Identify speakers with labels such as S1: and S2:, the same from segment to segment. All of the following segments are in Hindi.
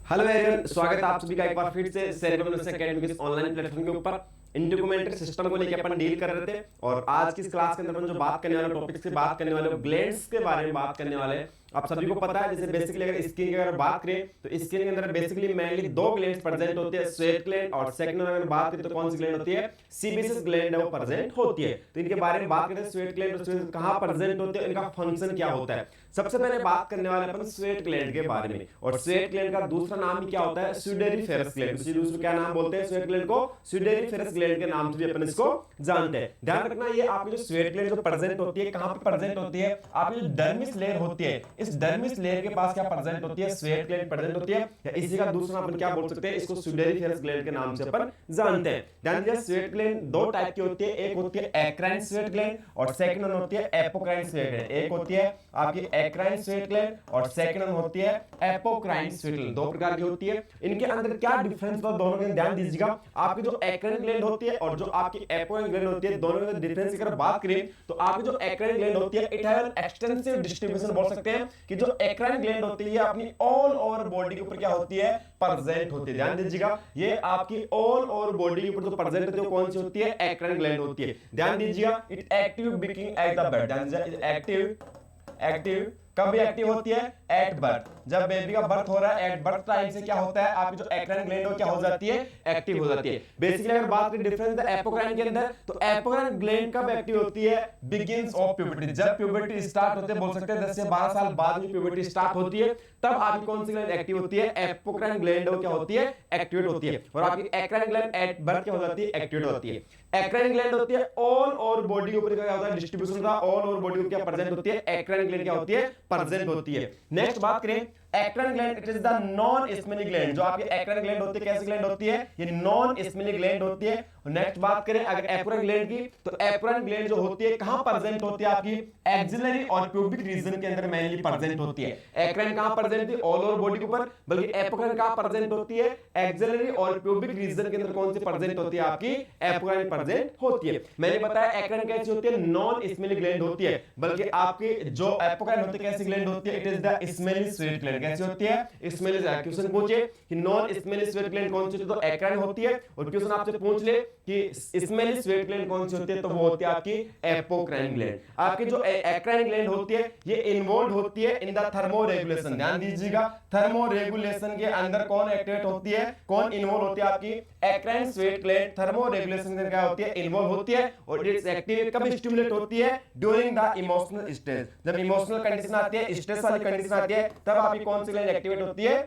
S1: हेलो एवरीवन, स्वागत है आप सभी का एक बार फिर से सेरेब्रम एकेडमी के ऑनलाइन प्लेटफॉर्म के ऊपर। इंडोक्यूमेंट्री सिस्टम को लेकर अपन डील कर रहे थे और आज की इस क्लास के अंदर अपन जो बात करने वाले टॉपिक्स की बात करने वाले ग्लैंड्स के बारे में बात करने वाले हैं। आप सभी को पता है, जैसे बेसिकली अगर स्किन की अगर बात करें तो स्किन के अंदर बेसिकली मेनली दो ग्लैंड्स प्रेजेंट होते हैं, स्वेट ग्लैंड और सेकंड अगर बात करें तो कौन सी ग्लैंड होती है, सीबेसियस ग्लैंड है वो प्रेजेंट होती है। तो इनके बारे में बात करते हैं, स्वेट ग्लैंड और स्वेट कहां प्रेजेंट होते हैं, इनका फंक्शन क्या होता है। सबसे पहले बात करने वाले अपन स्वेट ग्लैंड के बारे में, और स्वेट ग्लैंड का दूसरा नाम भी क्या होता है, स्यूडेरिफेरस ग्लैंड। दूसरा क्या नाम बोलते हैं स्वेट ग्लैंड को, स्यूडेरिफेरस ग्लैंड के नाम से भी अपन इसको जानते हैं। ध्यान रखना, ये आपकी जो स्वेट ग्लैंड जो प्रेजेंट होती है, कहां पे प्रेजेंट होती है, आपकी जो डर्मिस लेयर होती है, इस डर्मिस लेयर के पास क्या प्रेजेंट होती है, स्वेट ग्लैंड प्रेजेंट होती है। या इसी का दूसरा अपन क्या बोल सकते हैं, इसको स्यूडेरिफेरस ग्लैंड के नाम से अपन जानते हैं। ध्यान दीजिए, स्वेट ग्लैंड दो टाइप की होती है, एक होती है एक्राइन स्वेट ग्लैंड और सेकंड वन होती है एपोक्राइन स्वेट ग्लैंड। एक होती है आपकी एक्राइन स्वेट ग्लैंड और सेकंड वन होती है एपोक्राइन स्वेट ग्लैंड। दो प्रकार की होती है। इनके अंदर क्या डिफरेंस होता है दोनों के, ध्यान दीजिएगा। आपकी जो एक्राइन ग्लैंड होती है और जो आपकी एपोक्राइन ग्लैंड होती है, दोनों में डिफरेंस की अगर बात करें तो आपकी जो एक्राइन ग्लैंड होती है, it have an extensive distribution. बोल सकते हैं कि जो एक्राइन ग्लैंड होती है अपनी ऑल ओवर बॉडी के ऊपर क्या होती है, प्रेजेंट होती है। ध्यान दीजिएगा, ये आपकी ऑल ओवर बॉडी के ऊपर जो प्रेजेंट होती है वो कौन सी होती है, एक्राइन ग्लैंड होती है। ध्यान दीजिएगा, it active beginning at the birth. ध्यान दीजिएगा, एक्टिव कब एक्टिव होती है, एट बर्थ। जब बेबी का बर्थ हो रहा है, एट बर्थ टाइम से क्या होता है, आपकी जो एक्राइन ग्लैंड क्या हो जाती है, एक्टिव हो जाती है। बेसिकली अगर बात करें डिफरेंस एपोक्राइन के अंदर, तो एपोक्राइन ग्लैंड कब एक्टिव होती है, बिगिंस ऑफ प्यूबर्टी। जब प्यूबर्टी स्टार्ट होते हैं, बोल सकते हैं 10 से 12 साल बाद में प्यूबर्टी स्टार्ट होती है, तब आपकी कौन सी ग्लैंड एक्टिव होती है, एपोक्राइन ग्लैंड क्या होती है, एक्टिवेट होती है। और आपकी एक्राइन ग्लैंड एट बर्थ क्या हो जाती है, एक्टिवेट होती है। एक्राइन ग्लैंड होती है ऑल ओवर बॉडी के ऊपर क्या होता है, डिस्ट्रीब्यूशन का ऑल ओवर बॉडी में क्या प्रेजेंट होती है, एक्राइन ग्लैंड क्या होती है, प्रेजेंट होती है। नेक्स्ट बात करें eccrine gland, it is the non smelling gland. जो आपकी एक्राइन ग्लैंड होती है, कैसी ग्लैंड होती है, ये नॉन स्मेलिंग ग्लैंड होती है। नेक्स्ट बात करें अगर एपोक्राइन ग्लैंड की, तो एपोक्राइन ग्लैंड जो होती है कहां प्रेजेंट होती है, आपकी एक्सिलरी और प्यूबिक रीजन के अंदर मेनली प्रेजेंट होती है। एक्राइन कहां प्रेजेंट होती है, ऑल ओवर बॉडी के ऊपर, बल्कि एपोक्राइन कहां प्रेजेंट होती है, एक्सिलरी और प्यूबिक रीजन के अंदर कौन सी प्रेजेंट होती है, आपकी एपोक्राइन प्रेजेंट होती है। मैंने बताया एक्राइन कैसी होती है, नॉन स्मेलिंग ग्लैंड होती है, बल्कि आपकी जो एपोक्राइन होती है कैसी ग्लैंड होती है, it is the smelly sweat gland. कैसी होती है, स्मेली। क्वेश्चन पूछे कि नॉन स्मेली स्वेट ग्लैंड कौन सी होती है, तो एक्राइन होती है। और क्वेश्चन आपसे पूछ ले कि स्मेली स्वेट ग्लैंड कौन सी होती है, तो वो होती है आपकी एपोक्राइन ग्लैंड। आपकी जो एक्राइन ग्लैंड होती है, ये इन्वॉल्व होती है इन द थर्मोरेगुलेशन। ध्यान दीजिएगा, थर्मोरेगुलेशन के अंदर कौन एक्टिवेट होती है, कौन इन्वॉल्व होती है, आपकी एक्राइन स्वेट ग्लैंड थर्मोरेगुलेशन में क्या होती है, इन्वॉल्व होती है। और इट्स एक्टिव कब स्टिमुलेट होती है, ड्यूरिंग द इमोशनल स्टेज। जब इमोशनल कंडीशन आती है, स्ट्रेस वाली कंडीशन आती है, तब आपकी कौन सी ग्लैंड एक्टिवेट होती है,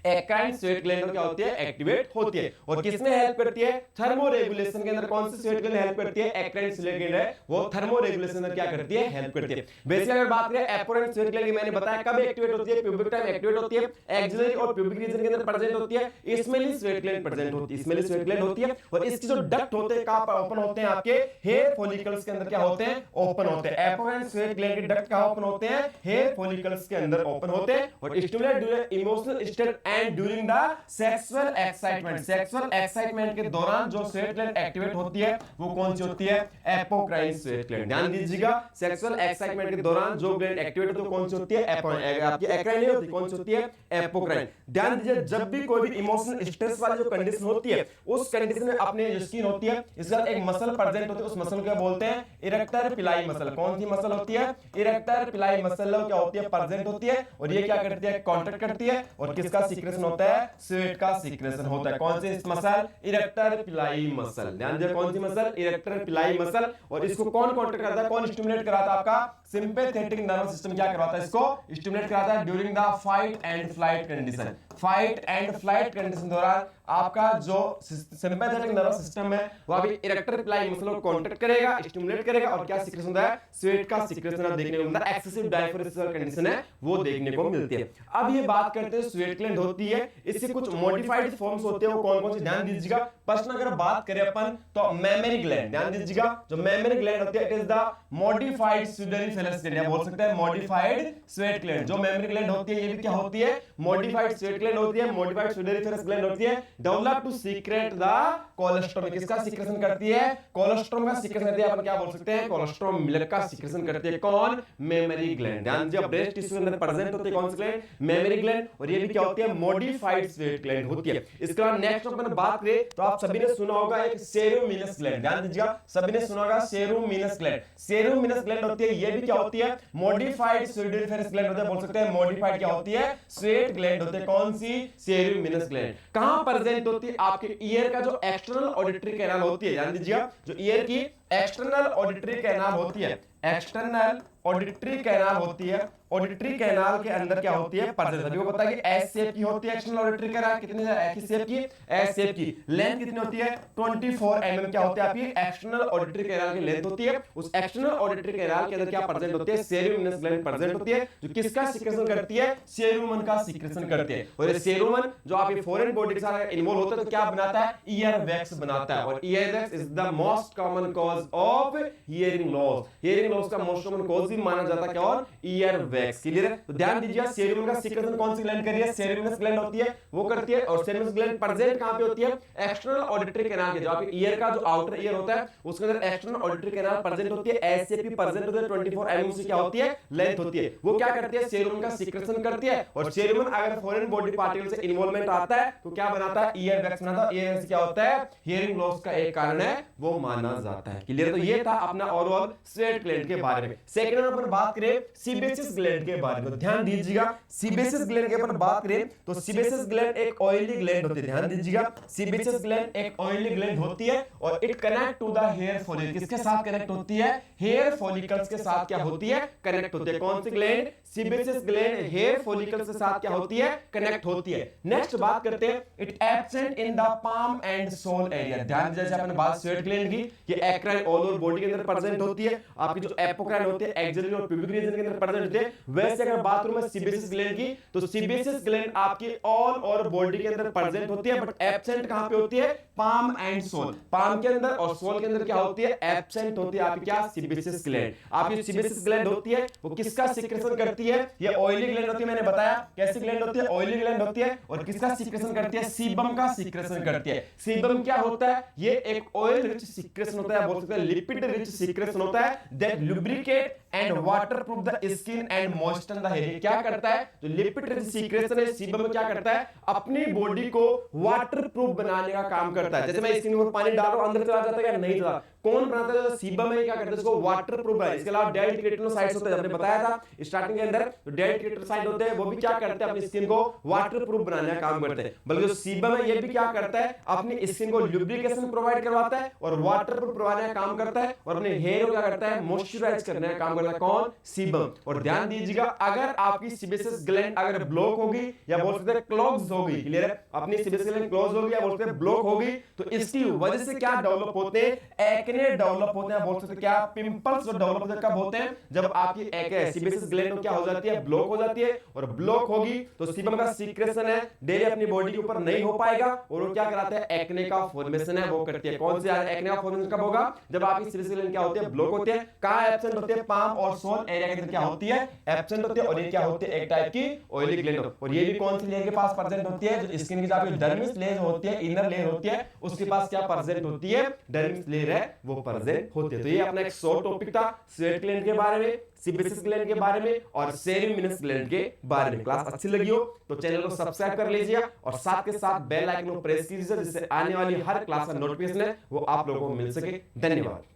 S1: एक्राइन स्वेट ग्लैंड क्या होती है, एक्टिवेट होती है। और किसमें हेल्प करती है, थर्मोरेगुलेशन के अंदर कौन सी स्वेट ग्लैंड हेल्प करती है, एक्राइन स्वेट ग्लैंड है, वो थर्मोरेगुलेशन में क्या करती है, हेल्प करती है। बेसिकली अगर बात करें एपोक्राइन स्वेट ग्लैंड की, मैंने बताया कब एक्टिवेट होती है, प्यूबिक टाइम एक्टिवेट होती है, एक्सिलरी और प्यूबिक रीजन के अंदर प्रेजेंट होती है, स्मेली स्वेट ग्लैंड प्रेजेंट होती है, स्मेली स्वेट ग्लैंड होती है। और इसकी जो डक्ट होते हैं कहां ओपन होते हैं, आपके हेयर फॉलिकल्स के अंदर क्या होते हैं, ओपन होते हैं। एपोक्राइन स्वेट ग्लैंड के डक्ट कहां ओपन होते हैं, हेयर फॉलिकल्स के अंदर ओपन होते हैं। और stimulate during emotional state and during the sexual excitement. Sexual excitement के दौरान जो स्वेट ग्लैंड एक्टिवेट होती है, वो कौन सी होती है, एपोक्राइन स्वेट ग्लैंड। ध्यान दीजिएगा, सेक्सुअल एक्साइटमेंट के दौरान जो ग्लैंड एक्टिवेट होती है कौन सी होती है, आपकी एक्राइन नहीं होती, कौन सी होती है, एपोक्राइन। ध्यान दीजिए, जब भी कोई भी इमोशनल स्ट्रेस वाली जो कंडीशन होती है, उस कंडीशन में अपने जो स्किन होती है, इसका एक मसल प्रेजेंट होती है, उस मसल को बोलते हैं इरेक्टर पिलाई मसल। कौन सी मसल होती है, इरेक्टर पिलाई मसल क्या होती है, प्रेजेंट होती है। और ये क्या करती है, कॉन्ट्रैक्ट करती है। और किसका सीक्रेशन होता है, स्वेट का सीक्रेशन होता है। कौन सी मसल, इरेक्टर पिलाई मसल। ध्यान दीजिए, कौन सी मसल, इरेक्टर पिलाई मसल। और इसको कौन कॉन्ट्रैक्ट करता है, कौन स्टिमुलेट कराता है, आपका सिंपैथेटिक नर्वस सिस्टम क्या करवाता है, इसको स्टिमुलेट कराता है during the fight and flight condition. Fight and flight condition दौरान आपका जो सिंपैथेटिक नर्वस सिस्टम है, वो अभी इरेक्टर पिलाई मसल को कॉन्ट्रैक्ट करेगा, स्टिमुलेट करेगा। और क्या सीक्रेशन होता है, स्वेट का सीक्रेशन देखने को मिलता है। एक्सेसिव डायफोरेसिस कंडीशन है, वो देखने को मिलती है। अब ये बात करते हैं स्वेट ग्लैंड होती है, इससे कुछ मॉडिफाइड फॉर्म्स होते हैं, वो कौन कौन से, ध्यान दीजिएगा। प्रश्न अगर बात करें अपन, तो मेमरी ग्लैंड। ध्यान दीजिएगा, जो मेमरी ग्लैंड होती है, it is the modified sudoriferous gland, बोल सकते हैं मॉडिफाइड स्वेट ग्लैंड। जो मेमरी ग्लैंड होती है, ये भी क्या होती है, मॉडिफाइड स्वेट ग्लैंड होती है, मॉडिफाइड स्यूडेरिफेरस ग्लैंड होती है। Develop to secrete the colostrum, किसका सीक्रेशन करती है, कोलेस्ट्रॉम का सीक्रेशन करती है। अपन क्या बोल सकते हैं, कोलेस्ट्रॉल मिल्क का सीक्रेशन करती है कौन, मेमरी ग्लैंड। ध्यान दीजिए ब्रेस्ट टिश्यू के अंदर प्रेजेंट होती है कौन सी ग्लैंड, मेमरी ग्लैंड, और ये भी क्या होती है, मॉडिफाइड स्वेट ग्लैंड होती है। इसके बाद नेक्स्ट अपन बात करें तो आप सभी ने सुना होगा एक सेरोमिनस ग्लैंड, ध्यान दीजिएगा सभी ने सुना होगा सेरोमिनस ग्लैंड। सेरोमिनस ग्लैंड होती है, ये भी क्या होती है, मॉडिफाइड स्वेटिफेरस ग्लैंड होता है, बोल सकते हैं मॉडिफाइड क्या होती है, स्वेट ग्लैंड होते हैं। कौन सी, सेरोमिनस ग्लैंड। कहां प्रेजेंट होती है, आपके ईयर का जो एक्सटर्नल ऑडिटरी कैनाल होती है, ध्यान दीजिएगा जो ईयर की एक्सटर्नल ऑडिटरी कैनाल होती है, एक्सटर्नल ऑडिटरी कैनाल होती है, ऑडिटरी कैनाल के अंदर क्या होती है, प्रेजेंट। सभी को पता है कि एस शेप की होती है एक्सटर्नल ऑडिटरी कैनाल, कितनी किस शेप की, एस शेप की। लेंथ कितनी होती है, 24 mm क्या होती है आपकी एक्सटर्नल ऑडिटरी कैनाल की लेंथ होती है। उस एक्सटर्नल ऑडिटरी कैनाल के अंदर क्या प्रेजेंट होती है, सेरोमिनस ग्लैंड प्रेजेंट होती है, जो किसका सीक्रेशन करती है, सेरोमन का सीक्रेशन करती है। और ये सेरोमन जो आपकी फॉरेन बॉडी के साथ इन्वॉल्व होता है तो क्या बनाता है, ईयर वैक्स बनाता है। और ear wax is the most common cause of hearing loss, hearing loss का मोस्ट कॉमन कॉज भी माना जाता है क्या, और ईयर वैक्स। क्लियर है, तो ध्यान दीजिए सेरोमन का सीक्रेशन कौन सी ग्लैंड कर रही है, सेरोमिनस ग्लैंड होती है, वो करती है। और सेरोमिनस ग्लैंड प्रेजेंट कहां पे होती है, एक्सटर्नल ऑडिटरी कैनाल के, जो आपके ईयर का जो आउटर ईयर होता है उसके अंदर एक्सटर्नल ऑडिटरी कैनाल प्रेजेंट होती है, एसएपी प्रेजेंट होती है, 24 mm से क्या होती है, लेंथ होती है। वो क्या करती है, सेरोमन का सीक्रेशन करती है। और सेरोमन अगर फॉरेन बॉडी पार्टिकल से इन्वॉल्वमेंट आता है तो क्या बनाता है, ईयर वैक्स बनाता है। ईयर वैक्स क्या होता है, हियरिंग लॉस का एक कारण है, वो माना जाता है। क्लियर, तो ये था अपना ओवरऑल स्वेट ग्लैंड के बारे में। सेकंड नंबर पर बात करें सीबेसियस ग्लैंड के बारे में, ध्यान दीजिएगा सीबेसियस ग्लैंड के ऊपर बात करें तो सीबेसियस ग्लैंड एक ऑयली ग्लैंड होती है। ध्यान दीजिएगा सीबेसियस ग्लैंड एक ऑयली ग्लैंड होती है और it connect to the hair follicle, किसके साथ कनेक्ट होती है, हेयर फॉलिकल्स के साथ क्या होती है, कनेक्ट होती है। कौन सी gland, sebaceous gland hair follicles के साथ क्या होती है, कनेक्ट होती है। नेक्स्ट बात करते हैं it absent in the palm and sole area. ध्यान दीजिए जैसे अपने बात स्वेट ग्लैंड की, ये एक्राइन ऑल ओवर बॉडी के अंदर प्रेजेंट होती है। आपकी जो एपोक्राइन होती है एक्सिलरी और प्यूबिक रीजन के अंदर प्रेजेंट होती है। वैसे अगर बात करूं मैं सीबेसियस ग्लैंड की तो सीबेसियस ग्लैंड आपकी ऑल ओवर बॉडी के अंदर प्रेजेंट होती है, बट एब्सेंट कहां पे होती है, पाम एंड सोल। पाम के अंदर और सोल के अंदर क्या होती है, एब्सेंट होती है आपकी क्या, सीबेसियस ग्लैंड। आपकी सीबेसियस ग्लैंड होती है वो किसका सीक्रेशन करती है, ये ऑयली ग्लैंड होती है। मैंने बताया कैसी ग्लैंड होती है, ऑयली ग्लैंड होती है। और किसका सीक्रेशन करती है, सीबम का सीक्रेशन करती है। सीबम क्या होता है, ये एक ऑयल रिच सीक्रेशन होता है, बोल सकते हैं लिपिड रिच सीक्रेशन होता है that lubricate and waterproof the skin and moisture the hair. क्या करता है, जो लिपिड रिच सीक्रेशन है सीबम क्या करता है, अपनी बॉडी को वाटरप्रूफ बनाने का काम करता है। जैसे मैं स्किन में पानी डाल रहा हूं अंदर चला जाता है या नहीं चला, कौन बनाता है, सीबम है, क्या करता है इसको वाटरप्रूफ बनाए। इसके अलावा डेड केराटिनोसाइट्स होते हैं, हमने बताया था स्टार्टिंग के अंदर, तो डेड केराटिनोसाइट होते हैं वो भी क्या करते हैं, अपनी स्किन को वाटरप्रूफ बनाने का काम करते हैं। बल्कि जो सीबम है ये भी क्या करता है, अपनी स्किन को लुब्रिकेशन प्रोवाइड करवाता है और वाटरप्रूफ बनाने का काम करता है, और अपने हेयर को क्या करता है, मॉइस्चराइज करने का काम करता है। कौन, सीबम। और ध्यान दीजिएगा अगर आपकी सीबेसियस ग्लैंड अगर ब्लॉक होगी या बोल सकते हैं क्लॉग्ड होगी, क्लियर है, अपनी सीबेसियस ग्लैंड क्लोज होगी या बोल सकते हैं ब्लॉक होगी, तो इसकी वजह से क्या डेवलप होते हैं, एक्ने डेवलप होते हैं, बोल सकते हैं क्या, पिंपल्स जो डेवलप होते हैं कब होते हैं, जब आपकी सीबेसियस ग्लैंड क्या हो जाती है, ब्लॉक हो जाती है। और ब्लॉक होगी तो सीबम का सीक्रेशन है डेली अपनी बॉडी के ऊपर नहीं हो पाएगा और वो क्या कराता है, एक्ने का फॉर्मेशन है वो करती है। कौन सी एक्ने का फॉर्मेशन कब होगा, जब आपकी सीबेसियस ग्लैंड क्या होती है, ब्लॉक होती है। कहां एब्सेंट होती है, पाम और सोल एरिया के अंदर क्या होती है, एब्सेंट होती है। और ये क्या होती है, एक टाइप की ऑयली ग्लैंड। और ये भी कौन सी लेयर के पास प्रेजेंट होती है, जो स्किन की जो डर्मिस लेयर होती है, इनर लेयर होती है, उसके पास क्या प्रेजेंट होती है, डर्मिस लेयर है वो प्रेजेंट होती है। तो ये अपना एक शॉर्ट टॉपिक था स्वेट ग्लैंड के बारे में, सीबेसियस ग्लैंड के बारे में और सेरोमिनस ग्लैंड के बारे में। क्लास अच्छी लगी हो तो चैनल को सब्सक्राइब कर लीजिए और साथ के साथ बेल आइकन को प्रेस कीजिए, जिससे आने वाली हर क्लास का नोटिफिकेशन है वो आप लोगों को मिल सके। धन्यवाद।